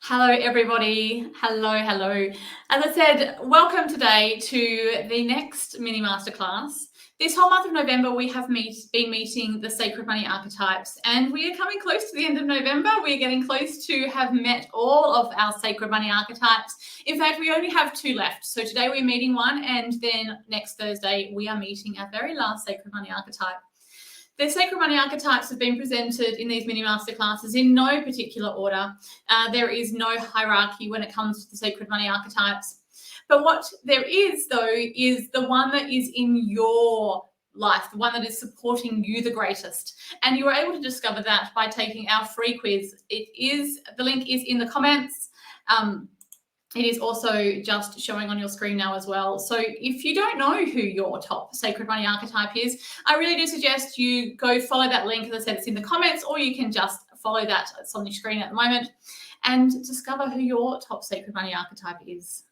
Hello, everybody. Hello, hello. As I said, welcome today to the next mini masterclass. This whole month of November, we have been meeting the sacred money archetypes, and we are coming close to the end of November. We're getting close to have met all of our sacred money archetypes. In fact, we only have 2 left. So today we're meeting one, and then next Thursday, we are meeting our very last sacred money archetype. The sacred money archetypes have been presented in these mini masterclasses in no particular order. There is no hierarchy when it comes to the sacred money archetypes. But what there is, though, is the one that is in your life, the one that is supporting you the greatest. And you are able to discover that by taking our free quiz. The link is in the comments. It is also just showing on your screen now as well. So if you don't know who your top sacred money archetype is, I really do suggest you go follow that link. As I said, it's in the comments, or you can just follow that. It's on your screen at the moment, and discover who your top sacred money archetype is.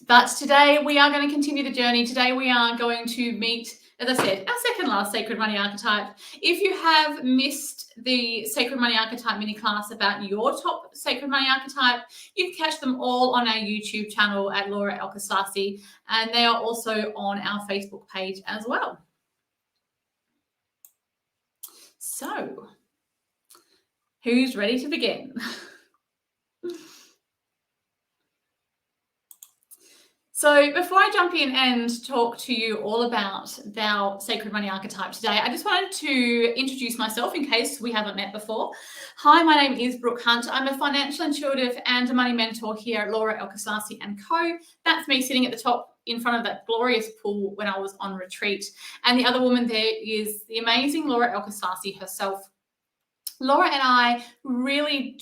But today we are going to continue the journey. Today we are going to meet, as I said, our second last sacred money archetype. If you have missed the sacred money archetype mini class about your top sacred money archetype, you can catch them all on our YouTube channel at Laura Alchemist, and they are also on our Facebook page as well. So, who's ready to begin? So before I jump in and talk to you all about our sacred money archetype today, I just wanted to introduce myself in case we haven't met before. Hi, my name is Brooke Hunt. I'm a financial intuitive and a money mentor here at Laura Alchemist & Co. That's me sitting at the top in front of that glorious pool when I was on retreat. And the other woman there is the amazing Laura Alchemist herself. Laura and I really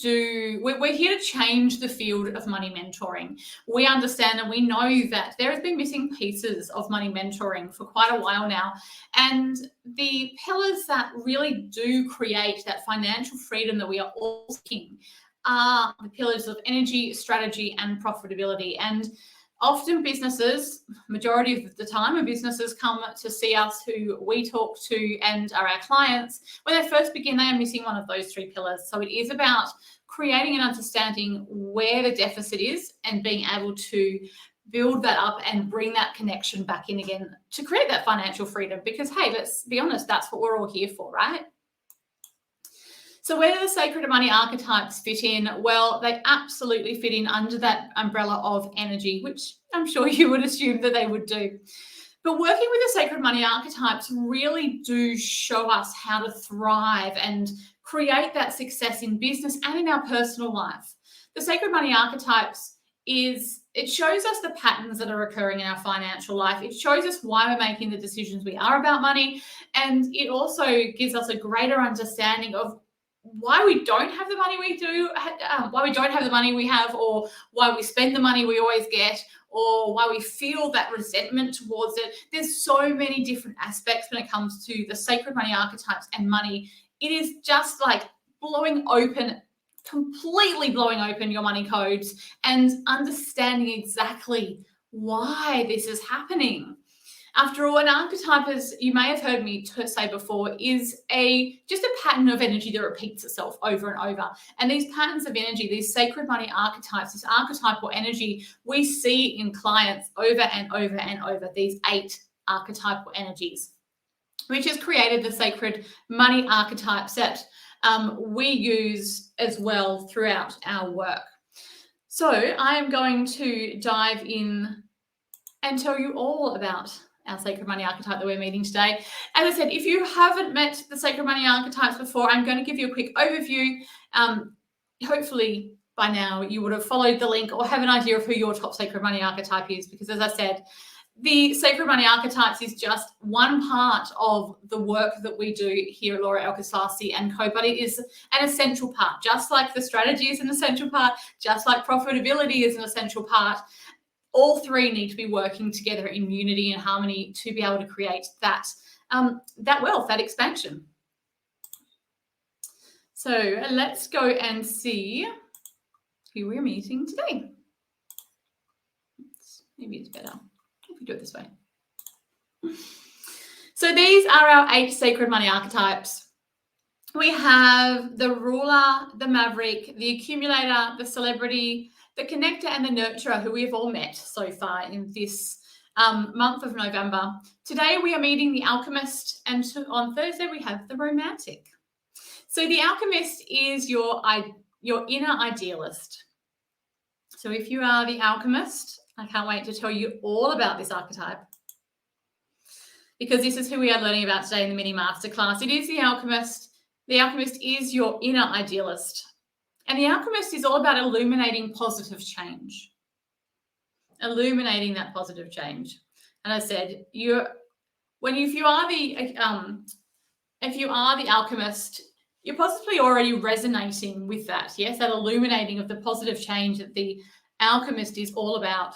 we're here to change the field of money mentoring. We understand and we know that there has been missing pieces of money mentoring for quite a while now. And the pillars that really do create that financial freedom that we are all seeking are the pillars of energy, strategy, and profitability. And often businesses, majority of the time, when businesses come to see us who we talk to and are our clients, when they first begin, they are missing one of those 3 pillars. So it is about creating and understanding where the deficit is and being able to build that up and bring that connection back in again to create that financial freedom. Because, hey, let's be honest, that's what we're all here for, right? So where do the sacred money archetypes fit in? Well, they absolutely fit in under that umbrella of energy, which I'm sure you would assume that they would do. But working with the sacred money archetypes really do show us how to thrive and create that success in business and in our personal life. The sacred money archetypes it shows us the patterns that are occurring in our financial life. It shows us why we're making the decisions we are about money. And it also gives us a greater understanding of why we don't have the money we do, why we don't have the money we have, or why we spend the money we always get, or why we feel that resentment towards it. There's so many different aspects when it comes to the sacred money archetypes and money. It is just like completely blowing open your money codes and understanding exactly why this is happening. After all, an archetype, as you may have heard me say before, is just a pattern of energy that repeats itself over and over. And these patterns of energy, these sacred money archetypes, this archetypal energy, we see in clients over and over and over, these 8 archetypal energies, which has created the sacred money archetypes that we use as well throughout our work. So I am going to dive in and tell you all about our sacred money archetype that we're meeting today. As I said, if you haven't met the sacred money archetypes before, I'm going to give you a quick overview. Hopefully by now you would have followed the link or have an idea of who your top sacred money archetype is, because as I said, the sacred money archetypes is just one part of the work that we do here at Laura Alchemist & Co, but it is an essential part. Just like the strategy is an essential part, just like profitability is an essential part, all 3 need to be working together in unity and harmony to be able to create that wealth, that expansion. So let's go and see who we're meeting today. Maybe it's better if we do it this way. So these are our 8 sacred money archetypes. We have the ruler, the maverick, the accumulator, the celebrity, the connector, and the nurturer, who we've all met so far in this month of November. Today we are meeting the alchemist, and on Thursday we have the romantic. So the alchemist is your inner idealist. So if you are the alchemist, I can't wait to tell you all about this archetype, because this is who we are learning about today in the mini masterclass. It is the alchemist. The alchemist is your inner idealist. And the alchemist is all about illuminating positive change. Illuminating that positive change. And I said, if you are the alchemist, you're possibly already resonating with that. Yes, that illuminating of the positive change that the alchemist is all about.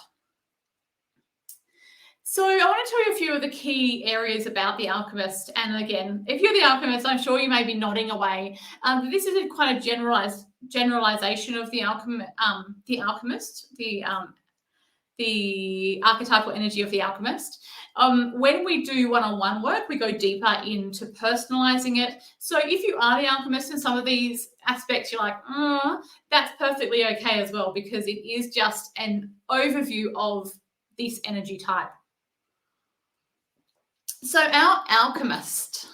So I want to tell you a few of the key areas about the alchemist. And again, if you're the alchemist, I'm sure you may be nodding away. This is quite a generalization of the alchemist, the archetypal energy of the alchemist. When we do one-on-one work, we go deeper into personalizing it. So if you are the alchemist and some of these aspects you're like, that's perfectly okay as well, because it is just an overview of this energy type. So our alchemist,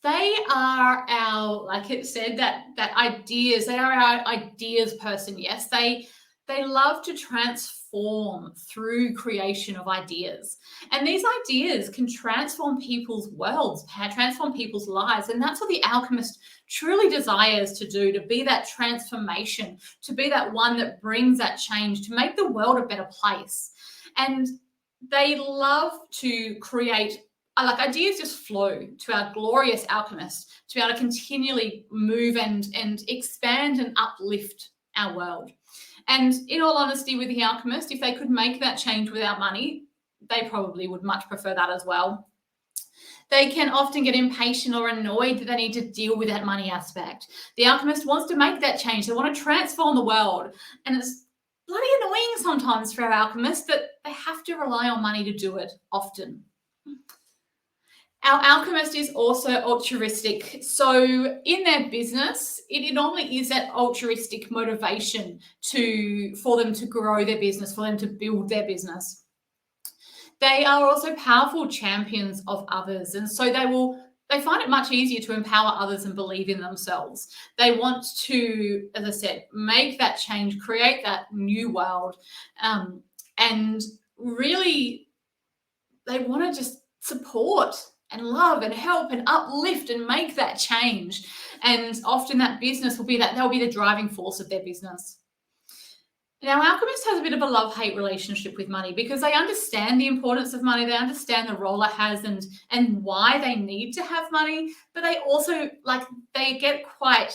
they are our, like it said, that ideas, they are our ideas person. Yes, they love to transform through creation of ideas. And these ideas can transform people's worlds, transform people's lives. And that's what the alchemist truly desires to do, to be that transformation, to be that one that brings that change, to make the world a better place. And they love to create, like, ideas just flow to our glorious alchemist to be able to continually move and expand and uplift our world. And in all honesty, with the alchemist, if they could make that change without money, they probably would much prefer that as well. They can often get impatient or annoyed that they need to deal with that money aspect. The alchemist wants to make that change. They want to transform the world. And it's bloody annoying sometimes for our alchemists that they have to rely on money to do it often. Our alchemist is also altruistic. So in their business, it normally is that altruistic motivation for them to grow their business, for them to build their business. They are also powerful champions of others. And so they find it much easier to empower others and believe in themselves. They want to, as I said, make that change, create that new world. And really, they want to just support and love and help and uplift and make that change. And often that business they'll be the driving force of their business. Now, alchemist has a bit of a love-hate relationship with money, because they understand the importance of money. They understand the role it has and why they need to have money. But they also, they get quite,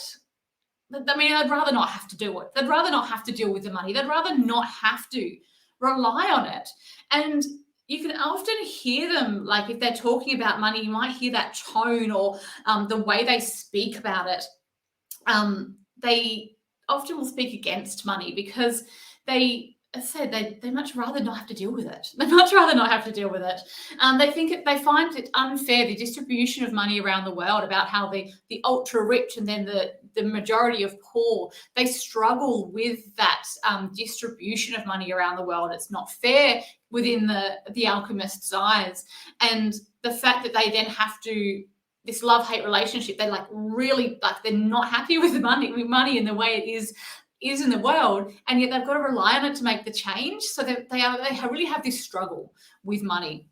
they'd rather not have to do it. They'd rather not have to deal with the money. They'd rather not have to rely on it. And you can often hear them, like if they're talking about money, you might hear that tone or the way they speak about it. They often will speak against money because they much rather not have to deal with it. They'd much rather not have to deal with it. They find it unfair, the distribution of money around the world, about how the ultra rich and then the majority of poor, they struggle with that distribution of money around the world. It's not fair within the alchemist's eyes. And the fact that they then have to, this love-hate relationship, they're they're not happy with money in the way it is in the world, and yet they've got to rely on it to make the change. So they really have this struggle with money.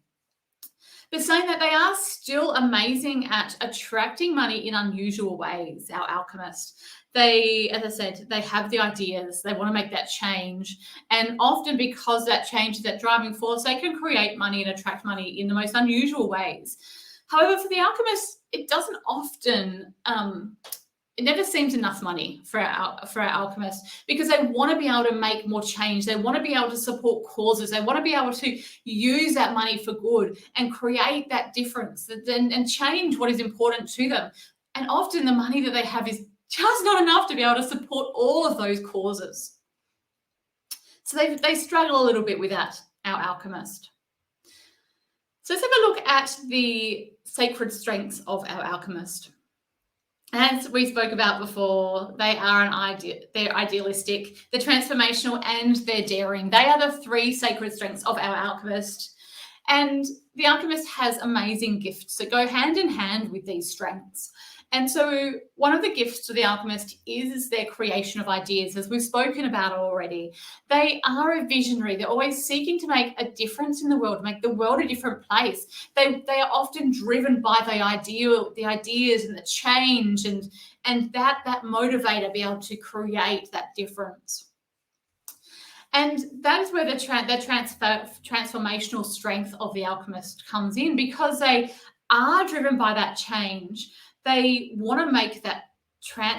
But saying that, they are still amazing at attracting money in unusual ways, our alchemists. They, as I said, they have the ideas, they want to make that change. And often, because that change is that driving force, they can create money and attract money in the most unusual ways. However, for the alchemist, it doesn't often, it never seems enough money for our alchemists, because they want to be able to make more change. They want to be able to support causes. They want to be able to use that money for good and create that difference and change what is important to them. And often the money that they have is just not enough to be able to support all of those causes. So they struggle a little bit with that, our alchemist. So let's have a look at the sacred strengths of our alchemist. As we spoke about before, they are they're idealistic, they're transformational, and they're daring. They are the three sacred strengths of our alchemist. And the alchemist has amazing gifts that go hand in hand with these strengths. And so, one of the gifts to the alchemist is their creation of ideas, as we've spoken about already. They are a visionary. They're always seeking to make a difference in the world, make the world a different place. They are often driven by the ideas and the change, and that motivator be able to create that difference. And that is where the transformational strength of the alchemist comes in, because they are driven by that change. They want to make that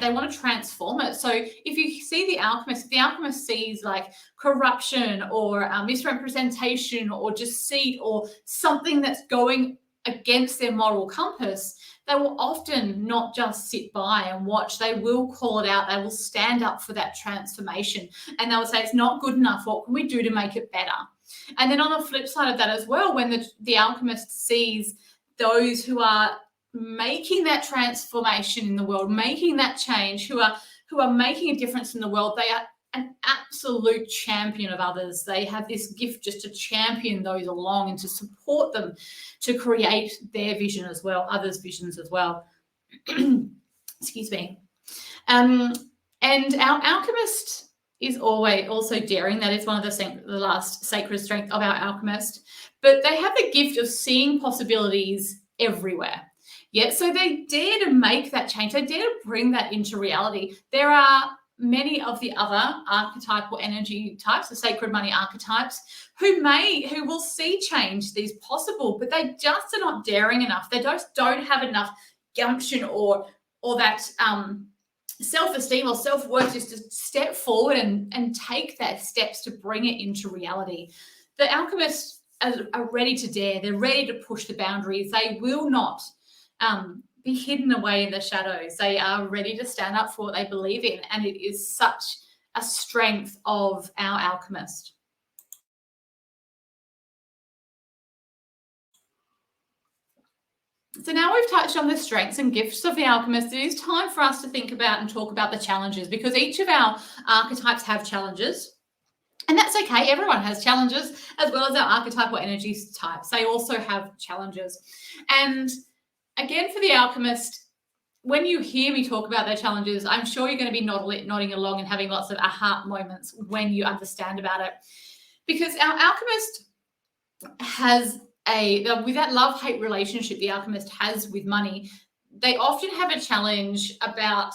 they want to transform it. So if you see the alchemist sees like corruption or misrepresentation or deceit or something that's going against their moral compass, they will often not just sit by and watch. They will call it out. They will stand up for that transformation, and they will say, it's not good enough. What can we do to make it better? And then on the flip side of that as well, when the alchemist sees those who are making that transformation in the world, making that change, who are making a difference in the world, they are an absolute champion of others. They have this gift just to champion those along and to support them to create their vision as well, others' visions as well. Excuse me. And our alchemist is always also daring. That is one of the last sacred strength of our alchemist. But they have the gift of seeing possibilities everywhere. Yeah, so they dare to make that change. They dare to bring that into reality. There are many of the other archetypal energy types, the sacred money archetypes, who will see change, these possible, but they just are not daring enough. They just don't have enough gumption or that self-esteem or self-worth just to step forward and take that steps to bring it into reality. The alchemists are ready to dare. They're ready to push the boundaries. They will not be hidden away in the shadows. They are ready to stand up for what they believe in, and it is such a strength of our alchemist. So now we've touched on the strengths and gifts of the alchemist, it is time for us to think about and talk about the challenges, because each of our archetypes have challenges. And that's okay. Everyone has challenges, as well as our archetypal energy types. They also have challenges. And again, for the alchemist, when you hear me talk about their challenges, I'm sure you're going to be nodding along and having lots of aha moments when you understand about it. Because our alchemist has with that love-hate relationship the alchemist has with money, they often have a challenge about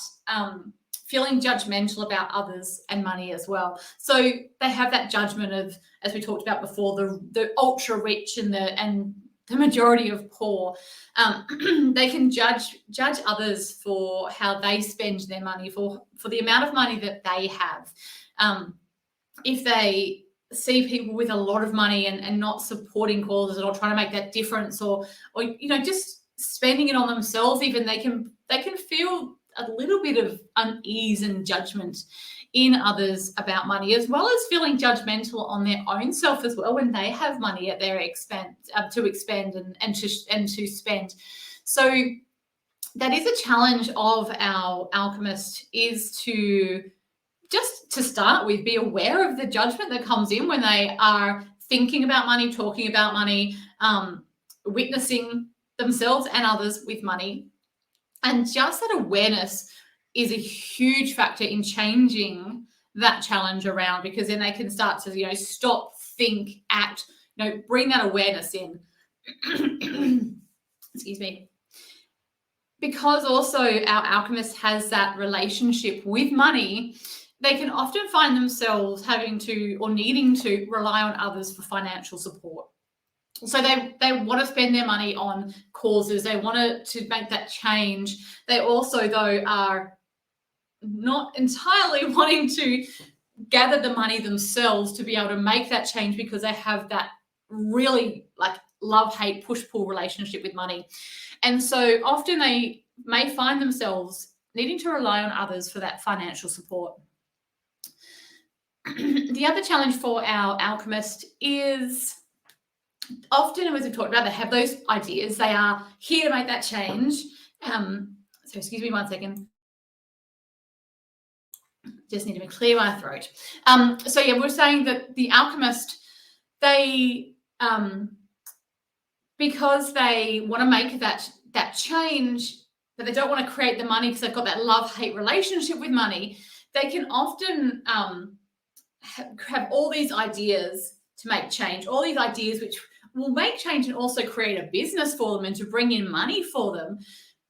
feeling judgmental about others and money as well. So they have that judgment of, as we talked about before, the ultra rich and the majority of poor. They can judge others for how they spend their money, for the amount of money that they have. If they see people with a lot of money and not supporting causes or trying to make that difference, or just spending it on themselves, even they can feel a little bit of unease and judgment in others about money, as well as feeling judgmental on their own self as well when they have money at their expense to expend and to spend. So that is a challenge of our alchemist, is to just to start with be aware of the judgment that comes in when they are thinking about money, talking about money, witnessing themselves and others with money. And just that awareness is a huge factor in changing that challenge around, because then they can start to, stop, think, act, bring that awareness in. Excuse me. Because also our alchemist has that relationship with money, they can often find themselves having to or needing to rely on others for financial support. So they want to spend their money on causes. They want to make that change. They also, though, are not entirely wanting to gather the money themselves to be able to make that change, because they have that really love-hate, push-pull relationship with money. And so often they may find themselves needing to rely on others for that financial support. The other challenge for our alchemist is often, as we've talked about, they have those ideas. They are here to make that change. So excuse me 1 second. Just need to clear my throat. So yeah, we're saying that the Alchemist, they because they want to make that change, but they don't want to create the money because they've got that love-hate relationship with money. They can often have all these ideas to make change, all these ideas which will make change and also create a business for them and to bring in money for them,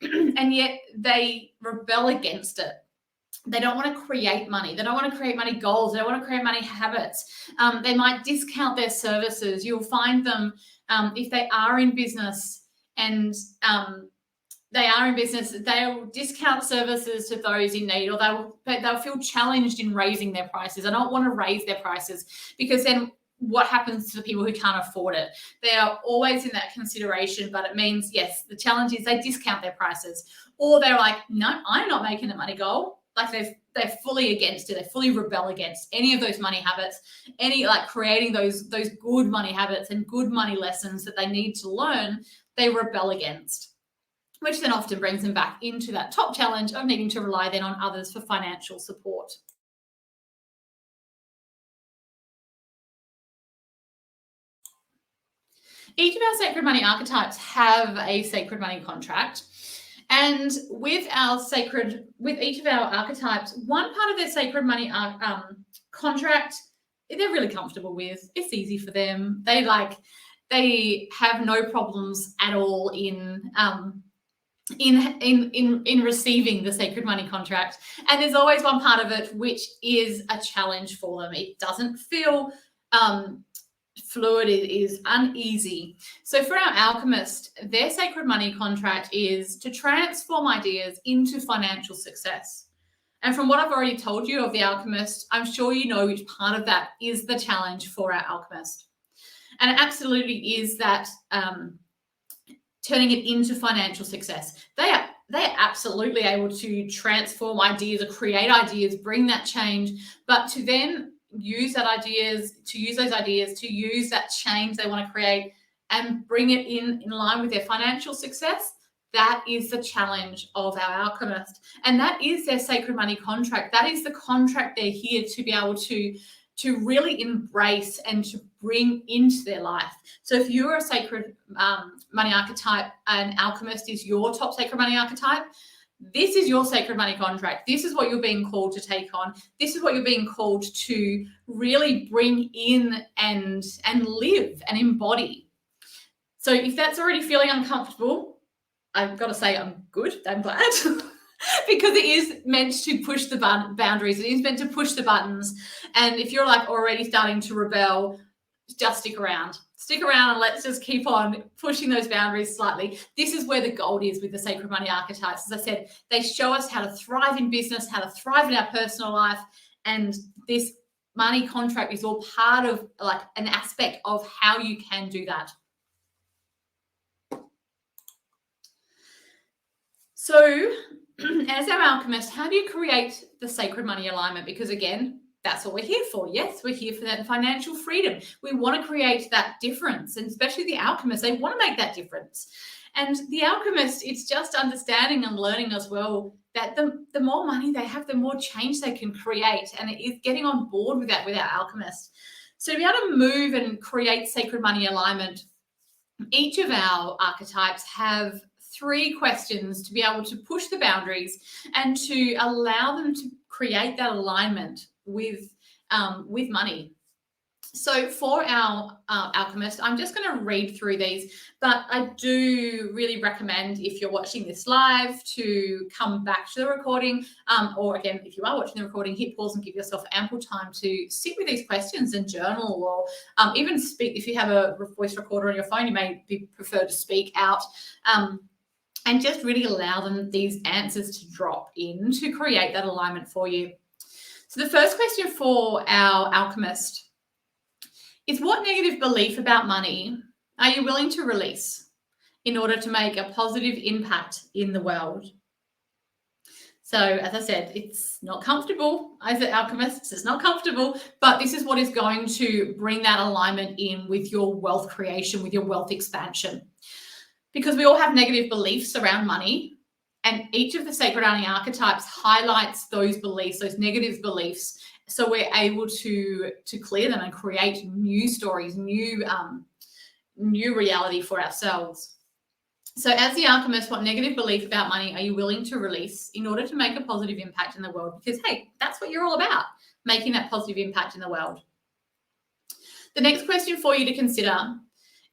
and yet they rebel against it. They don't want to create money. They don't want to create money goals. They don't want to create money habits. They might discount their services. You'll find them if they are in business and they'll discount services to those in need, or they'll feel challenged in raising their prices. They don't want to raise their prices because then what happens to the people who can't afford it? They are always in that consideration, but it means, yes, the challenge is they discount their prices, or they're like, no, I'm not making a money goal. Like they're fully against it. They fully rebel against any of those money habits, creating those good money habits and good money lessons that they need to learn, they rebel against, which then often brings them back into that top challenge of needing to rely then on others for financial support. Each of our sacred money archetypes have a sacred money contract. And with each of our archetypes, one part of their sacred money contract, they're really comfortable with. It's easy for them. They have no problems at all in receiving the sacred money contract. And there's always one part of it which is a challenge for them. It doesn't feel fluid, it is uneasy. So for our Alchemist, their sacred money contract is to transform ideas into financial success. And from what I've already told you of the Alchemist, I'm sure you know which part of that is the challenge for our Alchemist. And it absolutely is that turning it into financial success. They are absolutely able to transform ideas or create ideas, bring that change, but to then use that change they want to create and bring it in line with their financial success. That is the challenge of our Alchemist. And that is their sacred money contract. That is the contract they're here to be able to really embrace and to bring into their life. So if you're a sacred money archetype and Alchemist is your top sacred money archetype, this is your sacred money contract. This is what you're being called to take on. This is what you're being called to really bring in and live and embody. So if that's already feeling uncomfortable, I've got to say I'm good. I'm glad. Because it is meant to push the boundaries. It is meant to push the buttons. And if you're already starting to rebel, just stick around. Stick around and let's just keep on pushing those boundaries slightly. This is where the gold is with the sacred money archetypes. As I said, they show us how to thrive in business, how to thrive in our personal life. And this money contract is all part of an aspect of how you can do that. So as our Alchemist, how do you create the sacred money alignment? Because again, that's what we're here for. Yes, we're here for that financial freedom. We want to create that difference, and especially the Alchemist, they want to make that difference. And the Alchemist, it's just understanding and learning as well that the more money they have, the more change they can create. And it is getting on board with that with our Alchemist. So to be able to move and create sacred money alignment, each of our archetypes have 3 questions to be able to push the boundaries and to allow them to create that alignment with money. So for our Alchemist, I'm just going to read through these, but I do really recommend if you're watching this live to come back to the recording, or again, if you are watching the recording, hit pause and give yourself ample time to sit with these questions and journal, or even speak. If you have a voice recorder on your phone, you may prefer to speak out. And just really allow them these answers to drop in to create that alignment for you. So the first question for our Alchemist is, what negative belief about money are you willing to release in order to make a positive impact in the world? So as I said, it's not comfortable as an Alchemist, it's not comfortable, but this is what is going to bring that alignment in with your wealth creation, with your wealth expansion. Because we all have negative beliefs around money. And each of the sacred money archetypes highlights those beliefs, those negative beliefs, so we're able to clear them and create new stories, new reality for ourselves. So as the alchemist, what negative belief about money are you willing to release in order to make a positive impact in the world? Because, hey, that's what you're all about, making that positive impact in the world. The next question for you to consider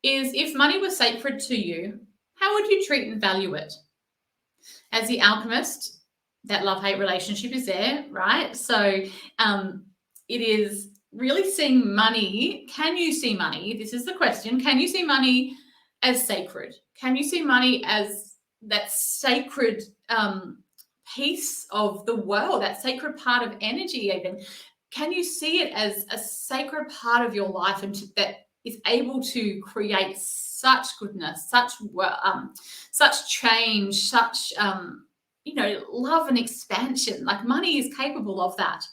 is, if money was sacred to you, how would you treat and value it? As the alchemist, that love-hate relationship is there, right? So it is really seeing money. Can you see money? This is the question. Can you see money as sacred? Can you see money as that sacred piece of the world, that sacred part of energy even? Can you see it as a sacred part of your life and that is able to create such goodness, such change, such love and expansion? Like, money is capable of that.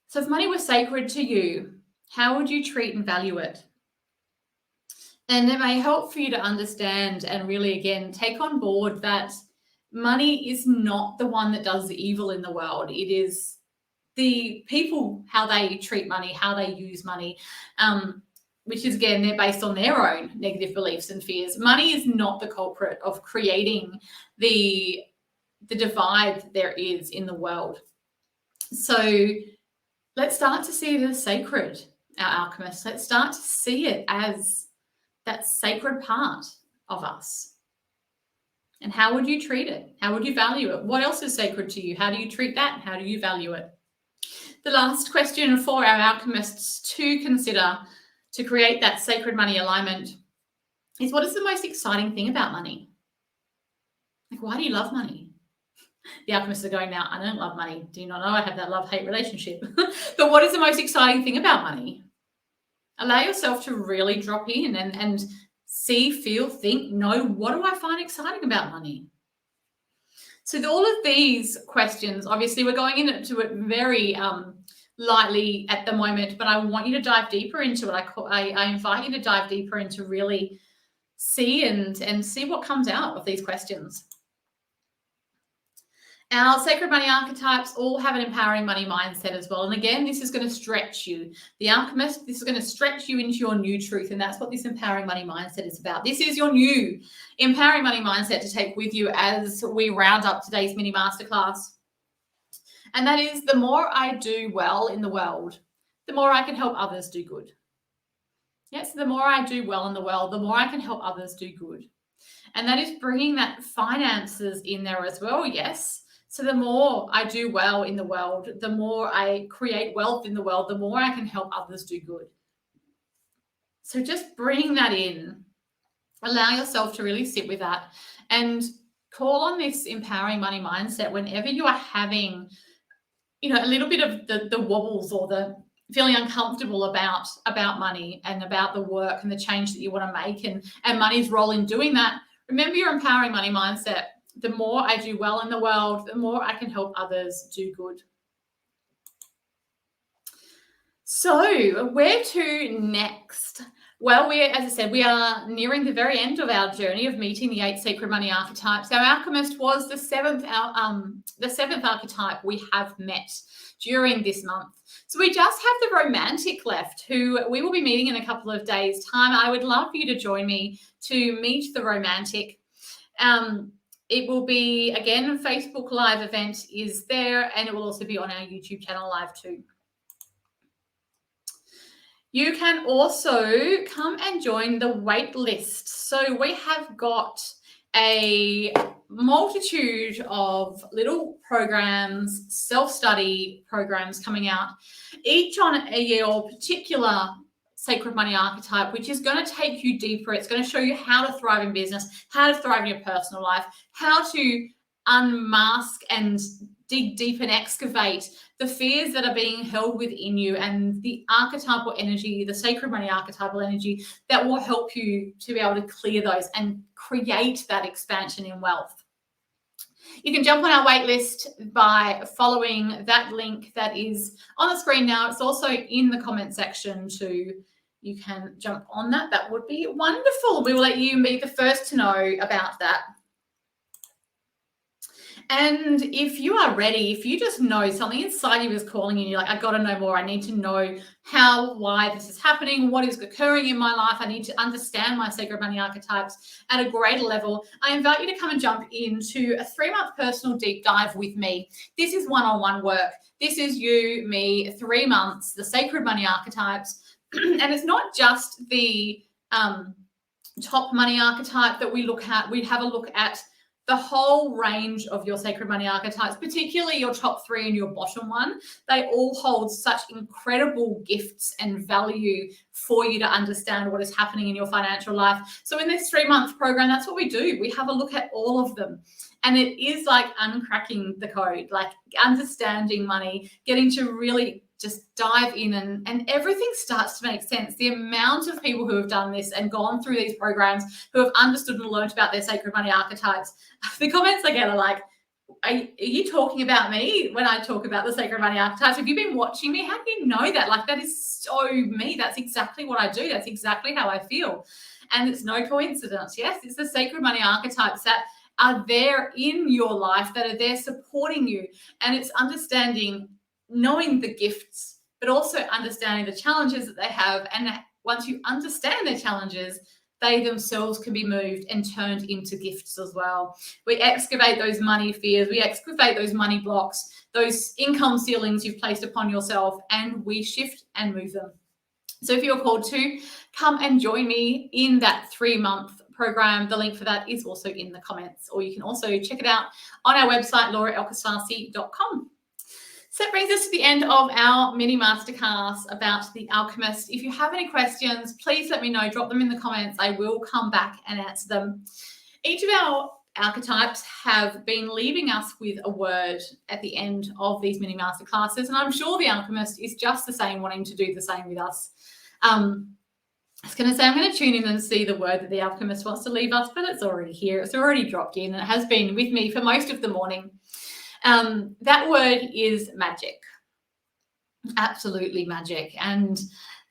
So if money was sacred to you, how would you treat and value it? And it may help for you to understand and really, again, take on board that money is not the one that does the evil in the world. It is the people, how they treat money, how they use money, which is, again, they're based on their own negative beliefs and fears. Money is not the culprit of creating the divide there is in the world. So let's start to see it as sacred, our alchemists. Let's start to see it as that sacred part of us. And how would you treat it? How would you value it? What else is sacred to you? How do you treat that? How do you value it? The last question for our alchemists to consider to create that sacred money alignment is, what is the most exciting thing about money? Like, why do you love money? The alchemists are going, now, I don't love money. Do you not know I have that love-hate relationship? But what is the most exciting thing about money? Allow yourself to really drop in and see, feel, think, know, what do I find exciting about money? So all of these questions, obviously we're going into it very lightly at the moment, but I want you to dive deeper into it. I invite you to dive deeper into really see and see what comes out of these questions. Our sacred money archetypes all have an empowering money mindset as well. And again, this is going to stretch you. The alchemist, this is going to stretch you into your new truth. And that's what this empowering money mindset is about. This is your new empowering money mindset to take with you as we round up today's mini masterclass. And that is, the more I do well in the world, the more I can help others do good. Yes, the more I do well in the world, the more I can help others do good. And that is bringing that finances in there as well, yes. So the more I do well in the world, the more I create wealth in the world, the more I can help others do good. So just bring that in. Allow yourself to really sit with that and call on this empowering money mindset whenever you are having, a little bit of the wobbles or the feeling uncomfortable about money and about the work and the change that you want to make and money's role in doing that. Remember your empowering money mindset. The more I do well in the world, the more I can help others do good. So where to next? Well, as I said, we are nearing the very end of our journey of meeting the 8 sacred money archetypes. Our alchemist was the seventh archetype we have met during this month. So we just have the romantic left, who we will be meeting in a couple of days' time. I would love for you to join me to meet the romantic. It will be, again, a Facebook Live event is there, and it will also be on our YouTube channel live too. You can also come and join the wait list. So we have got a multitude of little programs, self-study programs coming out, each on your particular sacred money archetype, which is going to take you deeper. It's going to show you how to thrive in business, how to thrive in your personal life, how to unmask and dig deep and excavate the fears that are being held within you and the archetypal energy, the sacred money archetypal energy that will help you to be able to clear those and create that expansion in wealth. You can jump on our wait list by following that link that is on the screen now. It's also in the comment section too. You can jump on that. That would be wonderful. We will let you be the first to know about that. And if you are ready, if you just know something inside you is calling you, you're like, I got to know more. I need to know why this is happening, what is occurring in my life. I need to understand my sacred money archetypes at a greater level. I invite you to come and jump into a 3-month personal deep dive with me. This is one-on-one work. This is you, me, 3 months, the sacred money archetypes. And it's not just the top money archetype that we look at. We have a look at the whole range of your sacred money archetypes, particularly your top 3 and your bottom one. They all hold such incredible gifts and value for you to understand what is happening in your financial life. So in this 3-month program, that's what we do. We have a look at all of them. And it is like uncracking the code, like understanding money, getting to really just dive in and everything starts to make sense. The amount of people who have done this and gone through these programs, who have understood and learned about their sacred money archetypes, the comments I get are like, are you talking about me when I talk about the sacred money archetypes? Have you been watching me? How do you know that? Like, that is so me. That's exactly what I do. That's exactly how I feel. And it's no coincidence. Yes, it's the sacred money archetypes that are there in your life, that are there supporting you. And it's understanding, knowing the gifts, but also understanding the challenges that they have. And once you understand their challenges, they themselves can be moved and turned into gifts as well. We excavate those money fears, we excavate those money blocks, those income ceilings you've placed upon yourself, and we shift and move them. So if you're called to, come and join me in that 3-month program. The link for that is also in the comments, or you can also check it out on our website, lauraelkisasi.com. So that brings us to the end of our mini masterclass about the Alchemist. If you have any questions, please let me know. Drop them in the comments. I will come back and answer them. Each of our archetypes have been leaving us with a word at the end of these mini masterclasses, and I'm sure the Alchemist is just the same, wanting to do the same with us. I was going to say I'm going to tune in and see the word that the Alchemist wants to leave us, but it's already here. It's already dropped in, and it has been with me for most of the morning. That word is magic. Absolutely magic. And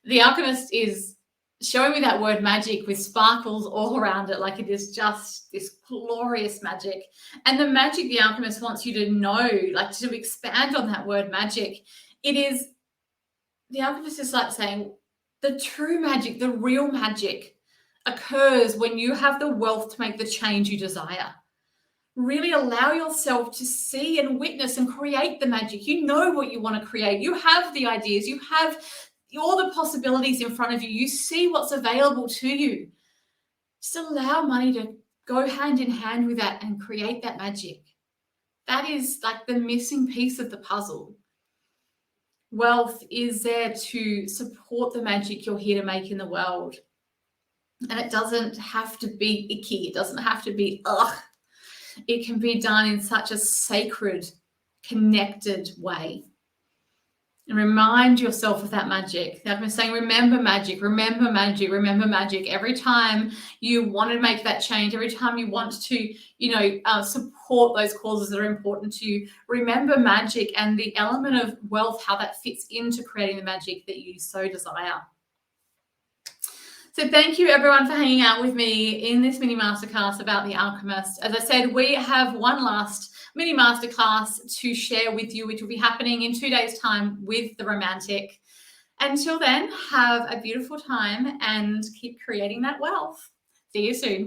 the Alchemist is showing me that word magic with sparkles all around it, like it is just this glorious magic. And the magic the Alchemist wants you to know, like to expand on that word magic, it is, the Alchemist is like saying the true magic, the real magic occurs when you have the wealth to make the change you desire. Really allow yourself to see and witness and create the magic. You know what you want to create. You have the ideas. You have all the possibilities in front of you. You see what's available to you. Just allow money to go hand in hand with that and create that magic. That is like the missing piece of the puzzle. Wealth is there to support the magic you're here to make in the world. And it doesn't have to be icky. It doesn't have to be, ugh. It can be done in such a sacred, connected way. And remind yourself of that magic. I've been saying, remember magic, remember magic, remember magic. Every time you want to make that change, every time you want to, support those causes that are important to you, remember magic and the element of wealth, how that fits into creating the magic that you so desire. So thank you everyone for hanging out with me in this mini masterclass about the Alchemist. As I said, we have one last mini masterclass to share with you, which will be happening in 2 days' time with the Romantic. Until then, have a beautiful time and keep creating that wealth. See you soon.